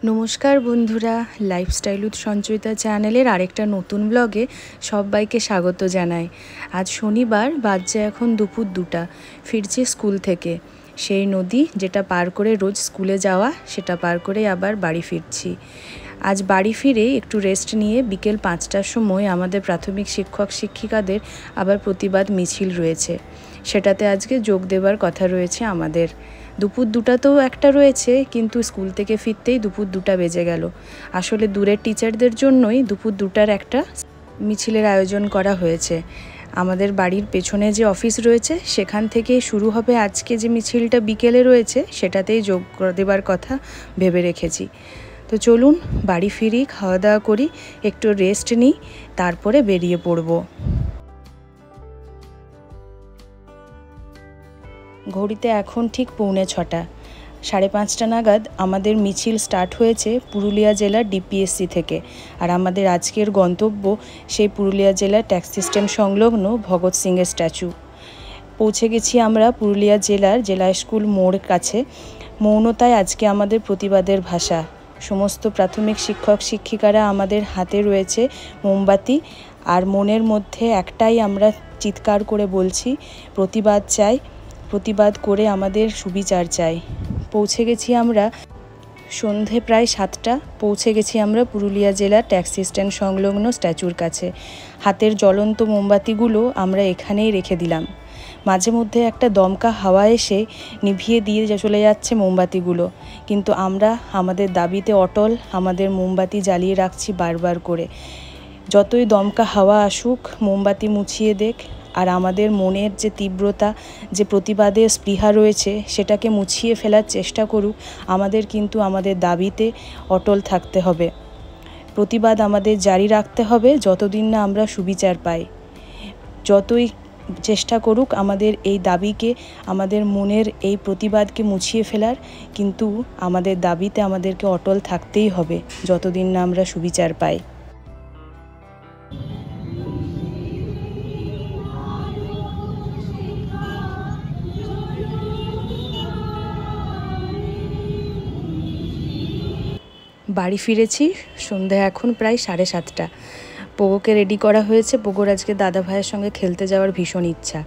নমস্কার বন্ধুরা, lifestyle with Sanchayita চ্যানেলের আরেকটা নতুন ব্লগে সবাইকে স্বাগত জানাই। আজ শনিবার, বাজছে এখন দুপুর 2টা। ফিরছি স্কুল থেকে, সেই নদী যেটা পার করে রোজ স্কুলে যাওয়া, সেটা পার করে আবার বাড়ি ফিরছি। আজ বাড়ি ফিরে একটু রেস্ট নিয়ে বিকেল 5টার সময় আমাদের প্রাথমিক শিক্ষক শিক্ষিকাদের আবার প্রতিবাদ মিছিল রয়েছে, সেটাতে আজকে যোগ দেবার কথা রয়েছে আমাদের। দুপুর 2টাতেও একটা রয়েছে, কিন্তু স্কুল থেকে ফিরতেই দুপুর 2টা বেজে গেল। আসলে দূরের টিচারদের জন্যই দুপুর 2টার একটা মিছিলের আয়োজন করা হয়েছে। আমাদের বাড়ির পেছনে যে অফিস রয়েছে সেখান থেকে শুরু হবে আজকে যে মিছিলটা বিকেলে রয়েছে, সেটাতেই যোগ দেবার কথা ভেবে রেখেছি। তো চলুন বাড়ি ফিরি, খাওয়া দাওয়া করি, একটু রেস্ট নিই, তারপরে বেরিয়ে পড়ব। ঘড়িতে এখন ঠিক 6:45। 5:30 নাগাদ আমাদের মিছিল স্টার্ট হয়েছে পুরুলিয়া জেলার ডিপিএসসি থেকে। আর আমাদের আজকের গন্তব্য সেই পুরুলিয়া জেলার ট্যাক্স সিস্টেম সংলগ্ন ভগৎ সিংয়ের স্ট্যাচু। পৌঁছে গেছি আমরা পুরুলিয়া জেলার জেলা স্কুল মোড় কাছে। মৌনতায় আজকে আমাদের প্রতিবাদের ভাষা। সমস্ত প্রাথমিক শিক্ষক শিক্ষিকারা আমাদের হাতে রয়েছে মোমবাতি, আর মনের মধ্যে একটাই আমরা চিৎকার করে বলছি, প্রতিবাদ চাই, প্রতিবাদ করে আমাদের সুবিচার চাই। পৌঁছে গেছি আমরা সন্ধে প্রায় 7টা। পৌঁছে গেছি আমরা পুরুলিয়া জেলার ট্যাক্স সিস্টেম সংলগ্ন স্ট্যাচুর কাছে। হাতের জ্বলন্ত মোমবাতিগুলো আমরা এখানেই রেখে দিলাম। মাঝে মধ্যে একটা দমকা হাওয়া এসে নিভিয়ে দিয়ে চলে যাচ্ছে মোমবাতিগুলো, কিন্তু আমরা আমাদের দাবিতে অটল, আমাদের মোমবাতি জ্বালিয়ে রাখছি বারবার করে। যতই দমকা হাওয়া আসুক, মোমবাতি মুছিয়ে দেখ, আর আমাদের মনের যে তীব্রতা, যে প্রতিবাদের স্পৃহা রয়েছে, সেটাকে মুছিয়ে ফেলার চেষ্টা করুক, আমাদের কিন্তু আমাদের দাবিতে অটল থাকতে হবে। প্রতিবাদ আমাদের জারি রাখতে হবে যতদিন না আমরা সুবিচার পাই। যতই চেষ্টা করুক আমাদের এই দাবিকে, আমাদের মনের এই প্রতিবাদকে মুছিয়ে ফেলার, কিন্তু আমাদের দাবিতে আমাদেরকে অটল থাকতেই হবে যতদিন না আমরা সুবিচার পাই। বাড়ি ফিরেছি সন্ধ্যা এখন প্রায় 7:30। পোগোকে রেডি করা হয়েছে। পোগোর আজকে দাদা ভাইয়ের সঙ্গে খেলতে যাওয়ার ভীষণ ইচ্ছা,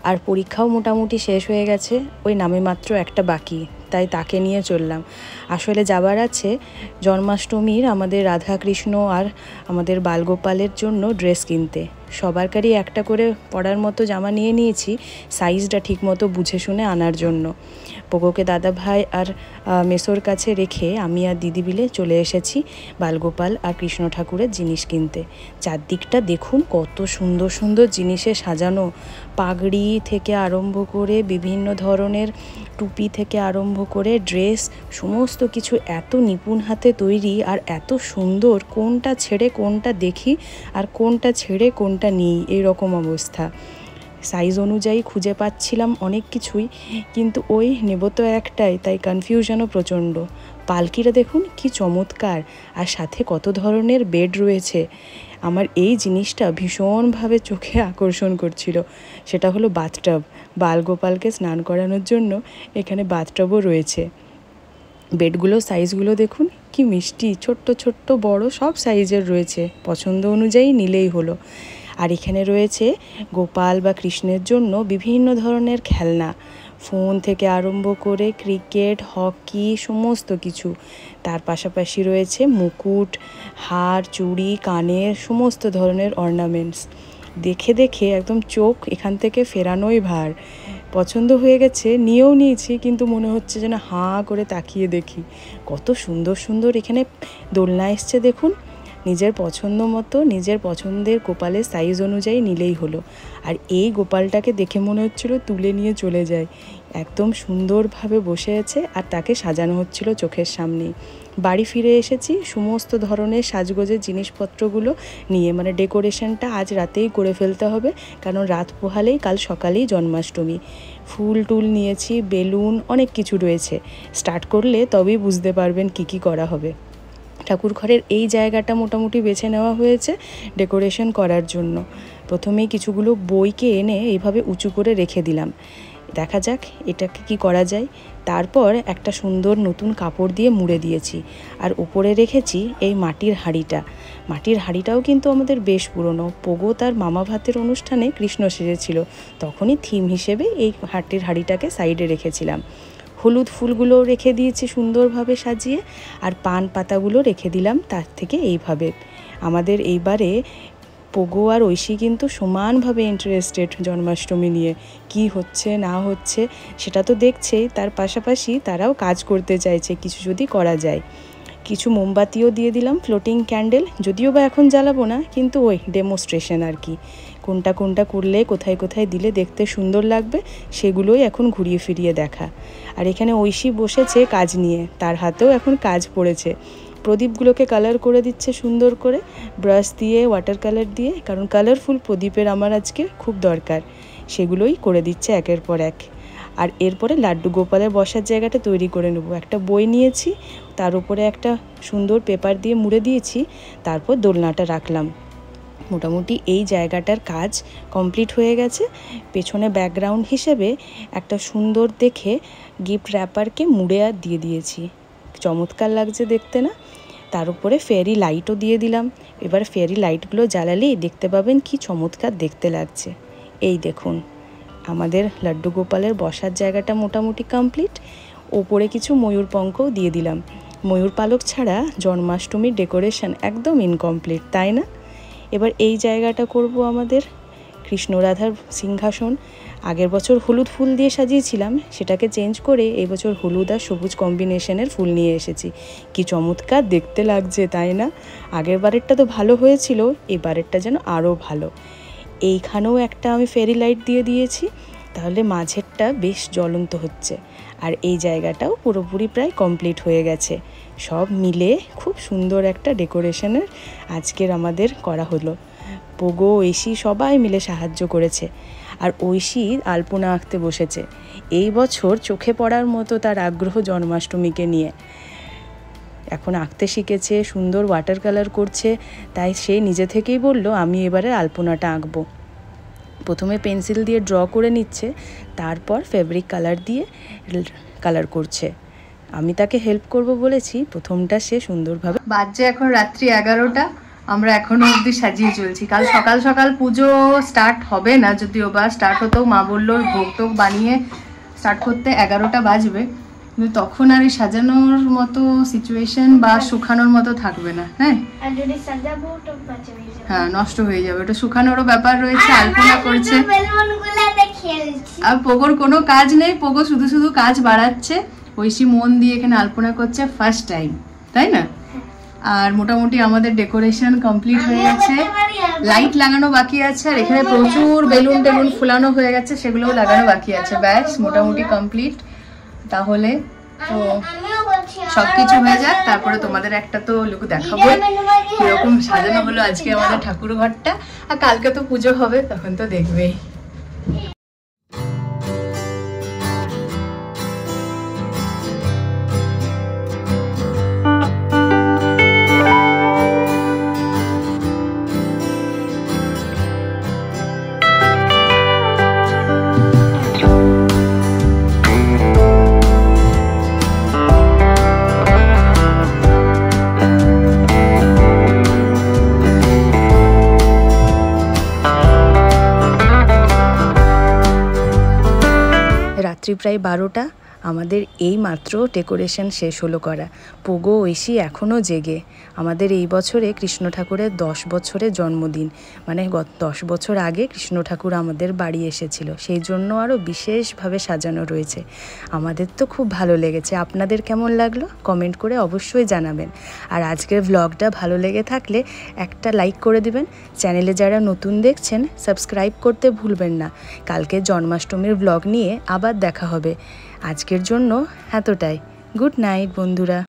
আর পরীক্ষাও মোটামুটি শেষ হয়ে গেছে, ওই নামে মাত্র একটা বাকি, তাই তাকে নিয়ে চললাম। আসলে যাবার আছে জন্মাষ্টমীর আমাদের রাধাকৃষ্ণ আর আমাদের বালগোপালের জন্য ড্রেস কিনতে। সবারকারই একটা করে পরার মতো জামা নিয়ে নিয়েছি, সাইজটা ঠিক মতো বুঝে শুনে আনার জন্য। পোগোকে দাদা ভাই আর মেসোর কাছে রেখে আমি আর দিদি মিলে চলে এসেছি বালগোপাল আর কৃষ্ণ ঠাকুরের জিনিস কিনতে। চারদিকটা দেখুন কত সুন্দর সুন্দর জিনিসে সাজানো, পাগড়ি থেকে আরম্ভ করে বিভিন্ন ধরনের টুপি থেকে আরম্ভ করে ড্রেস, সমস্ত কিছু এত নিপুণ হাতে তৈরি আর এত সুন্দর, কোনটা ছেড়ে কোনটা দেখি আর কোনটা ছেড়ে কোনটা নিই, এইরকম অবস্থা। সাইজ অনুযায়ী খুঁজে পাচ্ছিলাম অনেক কিছুই, কিন্তু ওই নেব তো একটাই, তাই কনফিউশনও প্রচণ্ড। পালকিটা দেখুন কি চমৎকার, আর সাথে কত ধরনের বেড রয়েছে। আমার এই জিনিসটা ভীষণভাবে চোখে আকর্ষণ করছিল, সেটা হলো বাথটাব। বালগোপালকে স্নান করানোর জন্য এখানে বাথটাবও রয়েছে। বেডগুলো সাইজগুলো দেখুন কি মিষ্টি, ছোট্ট ছোট্ট বড় সব সাইজের রয়েছে, পছন্দ অনুযায়ী নিলেই হলো। আর এখানে রয়েছে গোপাল বা কৃষ্ণের জন্য বিভিন্ন ধরনের খেলনা, ফোন থেকে আরম্ভ করে ক্রিকেট, হকি, সমস্ত কিছু। তার পাশাপাশি রয়েছে মুকুট, হার, চুড়ি, কানের, সমস্ত ধরনের অর্নামেন্টস। দেখে দেখে একদম চোখ এখান থেকে ফেরানোই ভার। পছন্দ হয়ে গেছে, নিয়েও নিয়েছি, কিন্তু মনে হচ্ছে যেন হাঁ করে তাকিয়ে দেখি। কত সুন্দর সুন্দর এখানে দোলনা এসছে দেখুন। নিজের পছন্দ মতো, নিজের পছন্দের গোপালের সাইজ অনুযায়ী নিলেই হলো। আর এই গোপালটাকে দেখে মনে হচ্ছিল তুলে নিয়ে চলে যায়। একদম সুন্দরভাবে বসে আছে আর তাকে সাজানো হচ্ছিল চোখের সামনেই। বাড়ি ফিরে এসেছি সমস্ত ধরনের সাজগোজের জিনিসপত্রগুলো নিয়ে, মানে ডেকোরেশনটা আজ রাতেই করে ফেলতে হবে, কারণ রাত পোহালেই কাল সকালেই জন্মাষ্টমী। ফুল টুল নিয়েছি, বেলুন, অনেক কিছু রয়েছে। স্টার্ট করলে তবেই বুঝতে পারবেন কি কি করা হবে। ঠাকুর ঘরের এই জায়গাটা মোটামুটি বেছে নেওয়া হয়েছে ডেকোরেশন করার জন্য। প্রথমেই কিছুগুলো বইকে এনে এইভাবে উঁচু করে রেখে দিলাম। দেখা যাক এটাকে কি করা যায়। তারপর একটা সুন্দর নতুন কাপড় দিয়ে মুড়ে দিয়েছি, আর উপরে রেখেছি এই মাটির হাঁড়িটাও কিন্তু আমাদের বেশ পুরনো। পোগো তার মামা ভাতের অনুষ্ঠানে কৃষ্ণ সেজেছিল, তখনই থিম হিসেবে এই মাটির হাঁড়িটাকে সাইডে রেখেছিলাম। হলুদ ফুলগুলো রেখে দিয়েছি সুন্দরভাবে সাজিয়ে, আর পান পাতাগুলো রেখে দিলাম তার থেকে এইভাবে। আমাদের এইবারে পোগো আর ঐশী কিন্তু সমানভাবে ইন্টারেস্টেড জন্মাষ্টমী নিয়ে, কি হচ্ছে না হচ্ছে সেটা তো দেখছেই, তার পাশাপাশি তারাও কাজ করতে চাইছে কিছু যদি করা যায়। কিছু মোমবাতিও দিয়ে দিলাম, ফ্লোটিং ক্যান্ডেল, যদিও বা এখন জ্বালাবো না, কিন্তু ওই ডেমোস্ট্রেশন আর কি, কোনটা কোনটা করলে কোথায় কোথায় দিলে দেখতে সুন্দর লাগবে সেগুলোই এখন ঘুরিয়ে ফিরিয়ে দেখা। আর এখানে ঐশী বসেছে কাজ নিয়ে, তার হাতেও এখন কাজ পড়েছে। প্রদীপগুলোকে কালার করে দিচ্ছে সুন্দর করে ব্রাশ দিয়ে, ওয়াটার কালার দিয়ে, কারণ কালারফুল প্রদীপের আমার আজকে খুব দরকার, সেগুলোই করে দিচ্ছে একের পর এক। আর এরপরে লাড্ডু গোপালের বসার জায়গাটা তৈরি করে নেব। একটা বই নিয়েছি, তার উপরে একটা সুন্দর পেপার দিয়ে মুড়ে দিয়েছি, তারপর দোলনাটা রাখলাম। মোটামুটি এই জায়গাটার কাজ কমপ্লিট হয়ে গেছে। পেছনে ব্যাকগ্রাউন্ড হিসেবে একটা সুন্দর দেখে গিফট র্যাপারকে মুড়ে আর দিয়ে দিয়েছি, চমৎকার লাগছে দেখতে না? তার উপরে ফেয়ারি লাইটও দিয়ে দিলাম। এবার ফেয়ারি লাইটগুলো জ্বালালেই দেখতে পাবেন কি চমৎকার দেখতে লাগছে। এই দেখুন আমাদের লাড্ডু গোপালের বসার জায়গাটা মোটামুটি কমপ্লিট। ওপরে কিছু ময়ূর পঙ্খও দিয়ে দিলাম। ময়ূর পালক ছাড়া জন্মাষ্টমীর ডেকোরেশন একদম ইনকমপ্লিট, তাই না? এবার এই জায়গাটা করব আমাদের কৃষ্ণ রাধার সিংহাসন। আগের বছর হলুদ ফুল দিয়ে সাজিয়েছিলাম, সেটাকে চেঞ্জ করে এই বছর হলুদ আর সবুজ কম্বিনেশনের ফুল নিয়ে এসেছি। কি চমৎকার দেখতে লাগছে, তাই না? আগের বারেরটা তো ভালো হয়েছিল, এবারেরটা যেন আরও ভালো। এইখানেও একটা আমি ফেরি লাইট দিয়ে দিয়েছি, তাহলে মাঝেরটা বেশ জ্বলন্ত হচ্ছে। আর এই জায়গাটাও পুরোপুরি প্রায় কমপ্লিট হয়ে গেছে। সব মিলে খুব সুন্দর একটা ডেকোরেশনের আজকের আমাদের করা হলো। পোগো, ঐশী সবাই মিলে সাহায্য করেছে। আর ঐশী আলপনা আঁকতে বসেছে। এই বছর চোখে পড়ার মতো তার আগ্রহ জন্মাষ্টমীকে নিয়ে। এখন আঁকতে শিখেছে, সুন্দর ওয়াটার কালার করছে, তাই সে নিজে থেকেই বলল আমি এবারে আলপনাটা আঁকবো। প্রথমে পেন্সিল দিয়ে ড্র করে নিচ্ছে, তারপর ফেব্রিক কালার দিয়ে কালার করছে। আমি তাকে হেল্প করব বলেছি, প্রথমটা সে সুন্দরভাবে। বাজছে এখন রাত্রি 11টা, আমরা এখনো অবধি সাজিয়ে চলছি। কাল সকাল সকাল পুজো স্টার্ট হবে না, যদিও বা স্টার্ট হতেও মা বললো ভোগ টোগ বানিয়ে স্টার্ট করতে 11টা বাজবে, কিন্তু তখন আর এই সাজানোর মতো সিচুয়েশন বা শুকানোর মতো থাকবে না। হ্যাঁ, নষ্ট হয়ে যাবে, ওটা শুকানোরও ব্যাপার রয়েছে। আলপনা করছে আর পোগোর কোনো কাজ নেই, পোগো শুধু শুধু কাজ বাড়াচ্ছে। ঐশী মন দিয়ে এখানে আলপনা করছে ফার্স্ট টাইম, তাই না? আর মোটামুটি আমাদের ডেকোরেশন কমপ্লিট হয়ে গেছে, লাইট লাগানো বাকি আছে, আর এখানে প্রচুর বেলুন টেলুন ফুলানো হয়ে গেছে, সেগুলোও লাগানো বাকি আছে। ব্যাস মোটামুটি কমপ্লিট। তাহলে তো সবকিছু হয়ে যাক, তারপরে তোমাদের একটা তো লুক দেখাবো কিরকম সাজানো হলো আজকে আমাদের ঠাকুর ঘরটা। আর কালকে তো পুজো হবে, তখন তো দেখবেই। রাত্রি প্রায় 12টা, আমাদের এই মাত্র ডেকোরেশন শেষ হলো করা। পোগো, ঐশী এখনও জেগে। আমাদের এই বছরে কৃষ্ণ ঠাকুরের 10 বছরের জন্মদিন, মানে 10 বছর আগে কৃষ্ণ ঠাকুর আমাদের বাড়ি এসেছিল, সেই জন্য আরও বিশেষভাবে সাজানো রয়েছে। আমাদের তো খুব ভালো লেগেছে। আপনাদের কেমন লাগলো কমেন্ট করে অবশ্যই জানাবেন। আর আজকের ভ্লগটা ভালো লেগে থাকলে একটা লাইক করে দিবেন। চ্যানেলে যারা নতুন দেখছেন সাবস্ক্রাইব করতে ভুলবেন না। কালকে জন্মাষ্টমীর ভ্লগ নিয়ে আবার দেখা হবে। আজকের জন্য এতটাই। গুড নাইট বন্ধুরা।